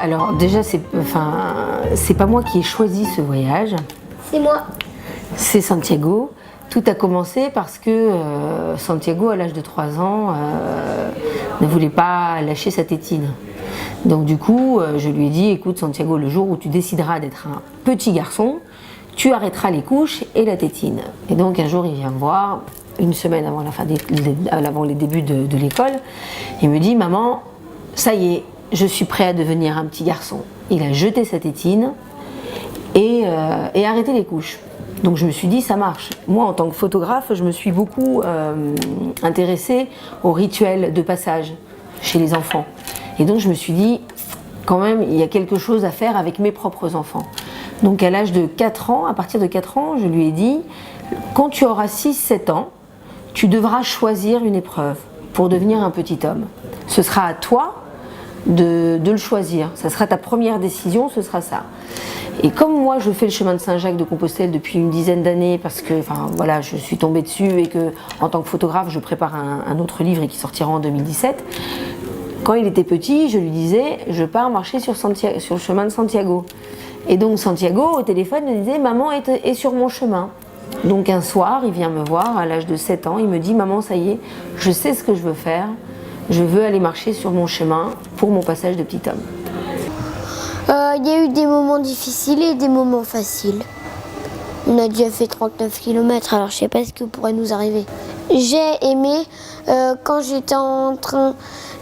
Alors déjà, c'est pas moi qui ai choisi ce voyage. C'est moi. C'est Santiago. Tout a commencé parce que Santiago, à l'âge de 3 ans, ne voulait pas lâcher sa tétine. Donc du coup, je lui ai dit, écoute Santiago, le jour où tu décideras d'être un petit garçon, tu arrêteras les couches et la tétine. Et donc un jour, il vient me voir, une semaine avant, avant les débuts de l'école, il me dit, maman, ça y est, je suis prêt à devenir un petit garçon. Il a jeté sa tétine et arrêté les couches. Donc je me suis dit, ça marche. Moi, en tant que photographe, je me suis beaucoup intéressée aux rituels de passage chez les enfants. Et donc je me suis dit, quand même, il y a quelque chose à faire avec mes propres enfants. Donc à l'âge de 4 ans, à partir de 4 ans, je lui ai dit, quand tu auras 6-7 ans, tu devras choisir une épreuve pour devenir un petit homme. Ce sera à toi de le choisir. Ça sera ta première décision, ce sera ça. Et comme moi je fais le chemin de Saint-Jacques de Compostelle depuis une dizaine d'années parce que voilà, je suis tombée dessus et que en tant que photographe je prépare un autre livre et qui sortira en 2017, quand il était petit je lui disais je pars marcher sur le chemin de Santiago. Et donc Santiago au téléphone me disait maman est sur mon chemin. Donc un soir il vient me voir à l'âge de 7 ans, il me dit maman ça y est, je sais ce que je veux faire, je veux aller marcher sur mon chemin pour mon passage de petit homme. Il y a eu des moments difficiles et des moments faciles. On a déjà fait 39 km, alors je sais pas ce qui pourrait nous arriver. J'ai aimé quand j'étais en train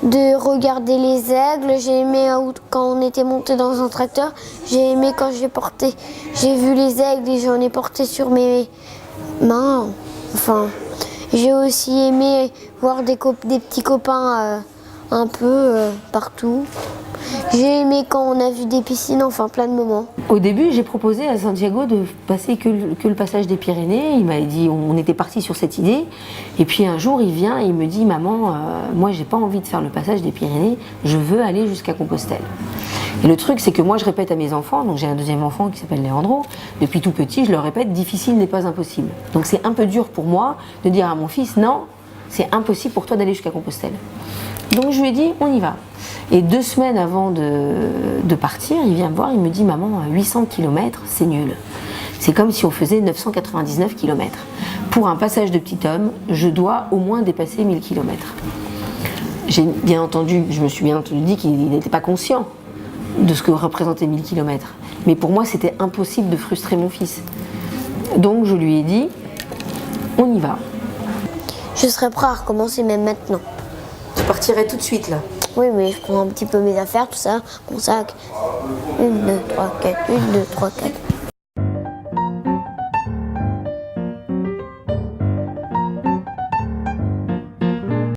de regarder les aigles, j'ai aimé quand on était monté dans un tracteur, j'ai aimé quand j'ai vu les aigles et j'en ai porté sur mes mains. Enfin, j'ai aussi aimé voir des petits copains un peu partout. J'ai aimé quand on a vu des piscines, enfin plein de moments. Au début, j'ai proposé à Santiago de passer que le passage des Pyrénées. Il m'avait dit, on était parti sur cette idée. Et puis un jour, il vient et il me dit, maman, moi j'ai pas envie de faire le passage des Pyrénées, je veux aller jusqu'à Compostelle. Et le truc, c'est que moi je répète à mes enfants, donc j'ai un deuxième enfant qui s'appelle Leandro, depuis tout petit, je leur répète, difficile n'est pas impossible. Donc c'est un peu dur pour moi de dire à mon fils, non, c'est impossible pour toi d'aller jusqu'à Compostelle. Donc je lui ai dit, on y va. Et 2 semaines avant de partir, il vient me voir, il me dit, maman, 800 km, c'est nul. C'est comme si on faisait 999 km. Pour un passage de petit homme, je dois au moins dépasser 1000 km. Je me suis bien entendu dit qu'il n'était pas conscient de ce que représentait 1000 km. Mais pour moi, c'était impossible de frustrer mon fils. Donc je lui ai dit, on y va. Je serais prêt à recommencer même maintenant. Tu partirais tout de suite là? Oui, mais je prends un petit peu mes affaires, tout ça, mon sac. 1, 2, 3, 4, 1, 2, 3, 4.